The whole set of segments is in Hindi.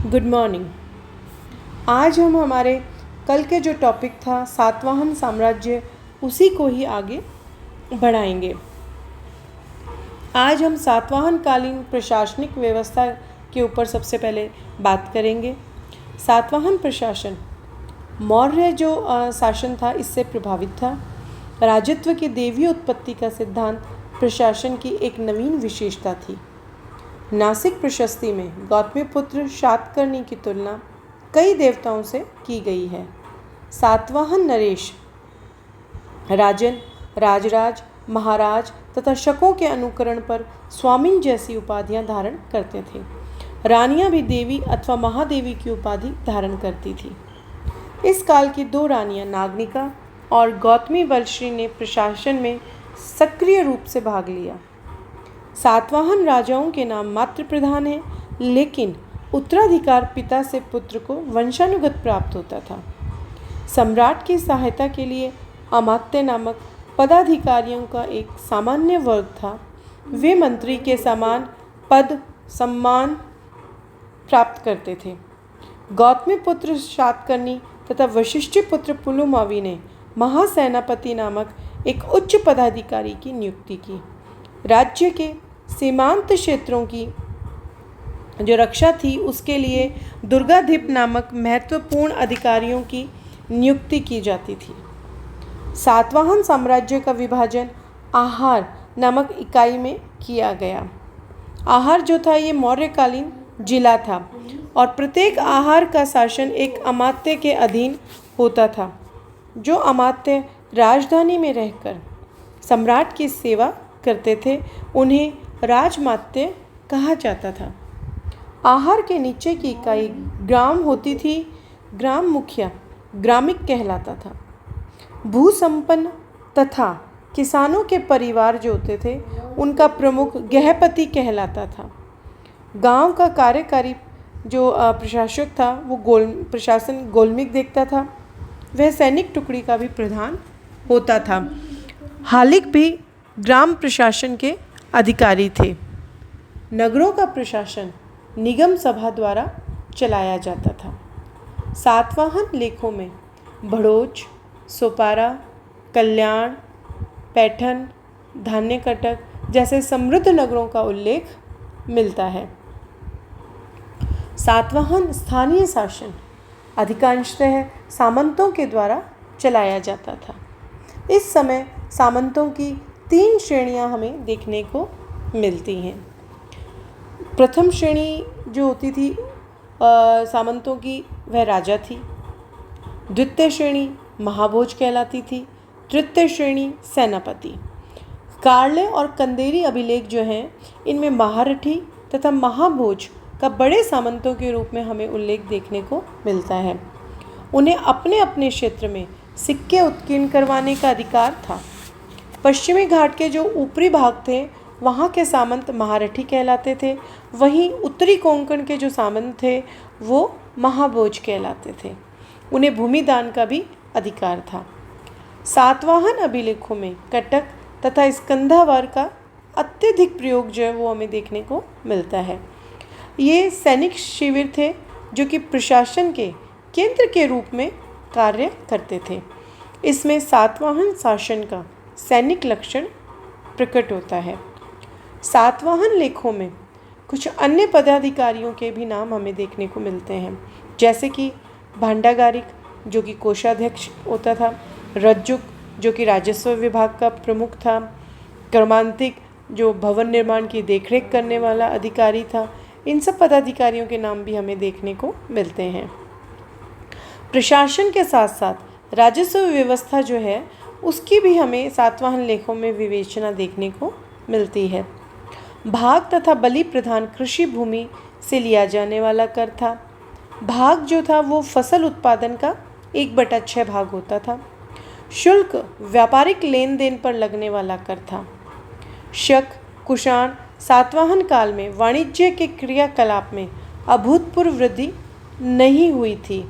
Good morning. आज हम हमारे कल के जो टॉपिक था सातवाहन साम्राज्य, उसी को ही आगे बढ़ाएंगे। आज हम सातवाहन कालीन प्रशासनिक व्यवस्था के ऊपर सबसे पहले बात करेंगे। सातवाहन प्रशासन मौर्य जो शासन था इससे प्रभावित था। राजत्व की देवी उत्पत्ति का सिद्धांत प्रशासन की एक नवीन विशेषता थी। नासिक प्रशस्ति में गौतमीपुत्र शातकर्णी की तुलना कई देवताओं से की गई है। सातवाहन नरेश राजन, राजराज, महाराज तथा शकों के अनुकरण पर स्वामिन जैसी उपाधियां धारण करते थे। रानियां भी देवी अथवा महादेवी की उपाधि धारण करती थी। इस काल की दो रानियां नागनिका और गौतमी वलश्री ने प्रशासन में सक्रिय रूप से भाग लिया। सातवाहन राजाओं के नाम मात्र प्रधान हैं, लेकिन उत्तराधिकार पिता से पुत्र को वंशानुगत प्राप्त होता था। सम्राट की सहायता के लिए अमात्य नामक पदाधिकारियों का एक सामान्य वर्ग था। वे मंत्री के समान पद सम्मान प्राप्त करते थे। गौतमी पुत्र शातकर्णी तथा वशिष्ठी पुत्र पुलुमावी ने महासेनापति नामक एक उच्च पदाधिकारी की नियुक्ति की। राज्य के सीमांत क्षेत्रों की जो रक्षा थी उसके लिए दुर्गाधिप नामक महत्वपूर्ण अधिकारियों की नियुक्ति की जाती थी। सातवाहन साम्राज्य का विभाजन आहार नामक इकाई में किया गया। आहार जो था ये मौर्यकालीन जिला था और प्रत्येक आहार का शासन एक अमात्य के अधीन होता था। जो अमात्य राजधानी में रहकर सम्राट की सेवा करते थे उन्हें राजमात्य कहा जाता था। आहार के नीचे की इकाई ग्राम होती थी। ग्राम मुखिया ग्रामिक कहलाता था। भूसंपन्न तथा किसानों के परिवार जो होते थे उनका प्रमुख गृहपति कहलाता था। गांव का कार्यकारी जो प्रशासक था वो प्रशासन गोलमिक देखता था। वह सैनिक टुकड़ी का भी प्रधान होता था। हालिक भी ग्राम प्रशासन के अधिकारी थे। नगरों का प्रशासन निगम सभा द्वारा चलाया जाता था। सातवाहन लेखों में भड़ोच, सोपारा, कल्याण, पैठन, धान्यकटक जैसे समृद्ध नगरों का उल्लेख मिलता है। सातवाहन स्थानीय शासन अधिकांशतः सामंतों के द्वारा चलाया जाता था। इस समय सामंतों की 3 श्रेणियां हमें देखने को मिलती हैं। प्रथम श्रेणी जो होती थी सामंतों की वह राजा थी। द्वितीय श्रेणी महाभोज कहलाती थी। तृतीय श्रेणी सेनापति। कार्ले और कंदेरी अभिलेख जो हैं इनमें महारठी तथा महाभोज का बड़े सामंतों के रूप में हमें उल्लेख देखने को मिलता है। उन्हें अपने अपने क्षेत्र में सिक्के उत्कीर्ण करवाने का अधिकार था। पश्चिमी घाट के जो ऊपरी भाग थे वहाँ के सामंत महारठी कहलाते थे। वहीं उत्तरी कोंकण के जो सामंत थे वो महाभोज कहलाते थे। उन्हें भूमिदान का भी अधिकार था। सातवाहन अभिलेखों में कटक तथा स्कंधावर का अत्यधिक प्रयोग जो है वो हमें देखने को मिलता है। ये सैनिक शिविर थे जो कि प्रशासन के केंद्र के रूप में कार्य करते थे। इसमें सातवाहन शासन का सैनिक लक्षण प्रकट होता है। सातवाहन लेखों में कुछ अन्य पदाधिकारियों के भी नाम हमें देखने को मिलते हैं, जैसे कि भांडागारिक जो कि कोषाध्यक्ष होता था, रज्जुक जो कि राजस्व विभाग का प्रमुख था, क्रमांतिक जो भवन निर्माण की देखरेख करने वाला अधिकारी था। इन सब पदाधिकारियों के नाम भी हमें देखने को मिलते हैं। प्रशासन के साथ साथ राजस्व व्यवस्था जो है उसकी भी हमें सातवाहन लेखों में विवेचना देखने को मिलती है। भाग तथा बलि प्रधान कृषि भूमि से लिया जाने वाला कर था। भाग जो था वो फसल उत्पादन का 1/6 भाग होता था। शुल्क व्यापारिक लेन देन पर लगने वाला कर था। शक, कुषाण सातवाहन काल में वाणिज्य के क्रियाकलाप में अभूतपूर्व वृद्धि नहीं हुई थी।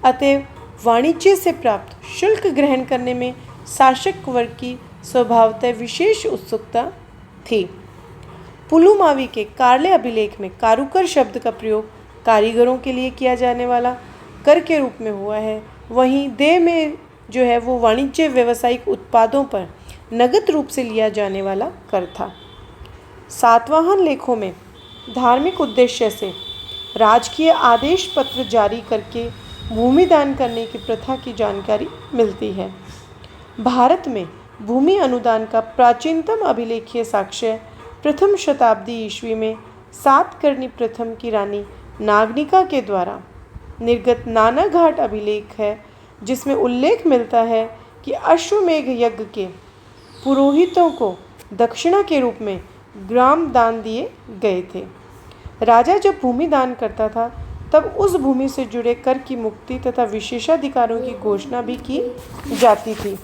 अतएव वाणिज्य से प्राप्त शुल्क ग्रहण करने में शासक वर्ग की स्वभावतः विशेष उत्सुकता थी। पुलुमावी के कार्ले अभिलेख में कारुकर शब्द का प्रयोग कारीगरों के लिए किया जाने वाला कर के रूप में हुआ है, वहीं देय में जो है वो वाणिज्य व्यावसायिक उत्पादों पर नगद रूप से लिया जाने वाला कर था। सातवाहन लेखों में धार्मिक उद्देश्य से राजकीय आदेश पत्र जारी करके भूमि दान करने की प्रथा की जानकारी मिलती है। भारत में भूमि अनुदान का प्राचीनतम अभिलेखीय साक्ष्य प्रथम शताब्दी ईस्वी में सातकर्णी प्रथम की रानी नागनिका के द्वारा निर्गत नानाघाट अभिलेख है, जिसमें उल्लेख मिलता है कि अश्वमेघ यज्ञ के पुरोहितों को दक्षिणा के रूप में ग्राम दान दिए गए थे। राजा जब भूमि दान करता था तब उस भूमि से जुड़े कर की मुक्ति तथा विशेषाधिकारों की घोषणा भी की जाती थी।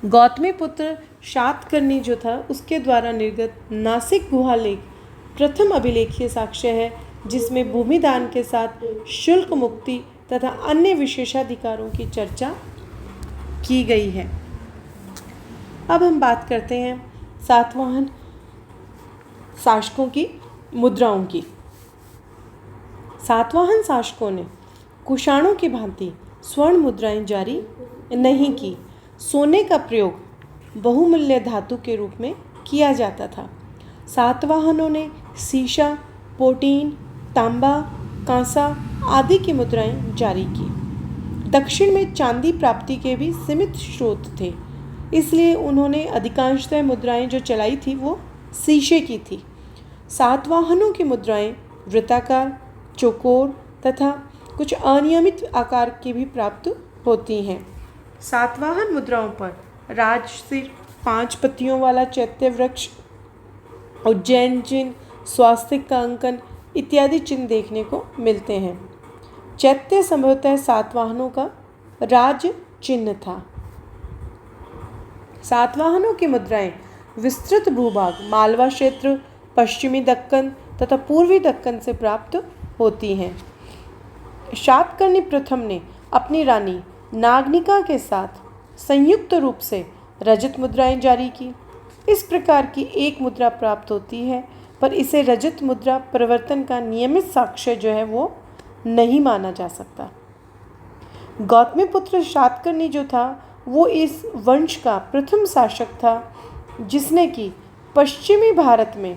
गौतमीपुत्र सातकर्णी जो था उसके द्वारा निर्गत नासिक गुहालेख प्रथम अभिलेखीय साक्ष्य है, जिसमें भूमि दान के साथ शुल्क मुक्ति तथा अन्य विशेषाधिकारों की चर्चा की गई है। अब हम बात करते हैं सातवाहन शासकों की मुद्राओं की। सातवाहन शासकों ने कुषाणों की भांति स्वर्ण मुद्राएं जारी नहीं की। सोने का प्रयोग बहुमूल्य धातु के रूप में किया जाता था। सातवाहनों ने सीसा, पोटीन, तांबा, कांसा आदि की मुद्राएं जारी की। दक्षिण में चांदी प्राप्ति के भी सीमित स्रोत थे, इसलिए उन्होंने अधिकांशतः मुद्राएं जो चलाई थी वो शीशे की थी। सातवाहनों की मुद्राएं वृत्ताकार, चौकोर तथा कुछ अनियमित आकार की भी प्राप्त होती हैं। सातवाहन मुद्राओं पर राजसिर, 5 पत्तियों वाला चैत्य वृक्ष, उज्जैन चिन्ह, स्वास्तिक का अंकन इत्यादि चिन्ह देखने को मिलते हैं। चैत्य संभवतः सातवाहनों का राज चिन्ह था। सातवाहनों की मुद्राएं विस्तृत भूभाग मालवा क्षेत्र, पश्चिमी दक्कन तथा पूर्वी दक्कन से प्राप्त होती हैं। सातकर्णी प्रथम ने अपनी रानी नागनिका के साथ संयुक्त रूप से रजत मुद्राएं जारी की। इस प्रकार की एक मुद्रा प्राप्त होती है, पर इसे रजत मुद्रा परिवर्तन का नियमित साक्ष्य जो है वो नहीं माना जा सकता। गौतमीपुत्र सातकर्णी जो था वो इस वंश का प्रथम शासक था, जिसने कि पश्चिमी भारत में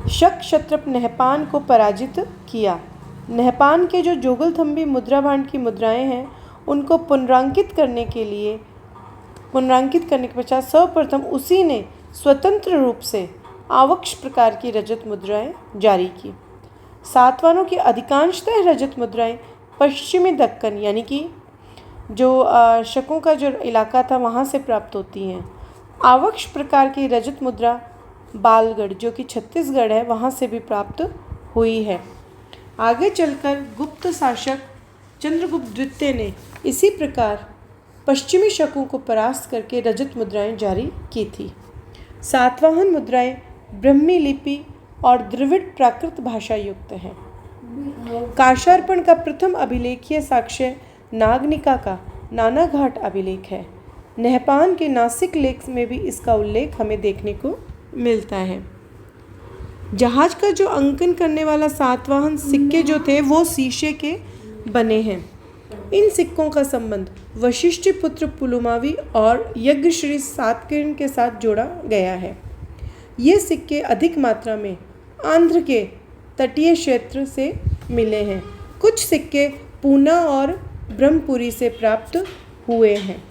शक क्षत्रप नहपान को पराजित किया। नहपान के जो जोगलथंबी मुद्रा भांड की मुद्राएं हैं उनको पुनरांकित करने के पश्चात सर्वप्रथम उसी ने स्वतंत्र रूप से आवक्ष प्रकार की रजत मुद्राएं जारी की। सातवाहनों की अधिकांशतः रजत मुद्राएं पश्चिमी दक्कन यानी कि जो शकों का जो इलाका था वहाँ से प्राप्त होती हैं। आवक्ष प्रकार की रजत मुद्रा बालगढ़ जो कि छत्तीसगढ़ है वहाँ से भी प्राप्त हुई है। आगे चलकर गुप्त शासक चंद्रगुप्त द्वितीय ने इसी प्रकार पश्चिमी शकों को परास्त करके रजत मुद्राएं जारी की थी। सातवाहन मुद्राएं ब्रह्मी लिपि और द्रविड़ प्राकृत भाषा युक्त हैं। काशार्पण का प्रथम अभिलेखीय साक्ष्य नागनिका का नानाघाट अभिलेख है। नहपान के नासिक लेख में भी इसका उल्लेख हमें देखने को मिलता है। जहाज का जो अंकन करने वाला सातवाहन सिक्के जो थे वो शीशे के बने हैं। इन सिक्कों का संबंध वशिष्ठ पुत्र पुलुमावी और यज्ञश्री सातकर्णी के साथ जोड़ा गया है। ये सिक्के अधिक मात्रा में आंध्र के तटीय क्षेत्र से मिले हैं। कुछ सिक्के पूना और ब्रह्मपुरी से प्राप्त हुए हैं।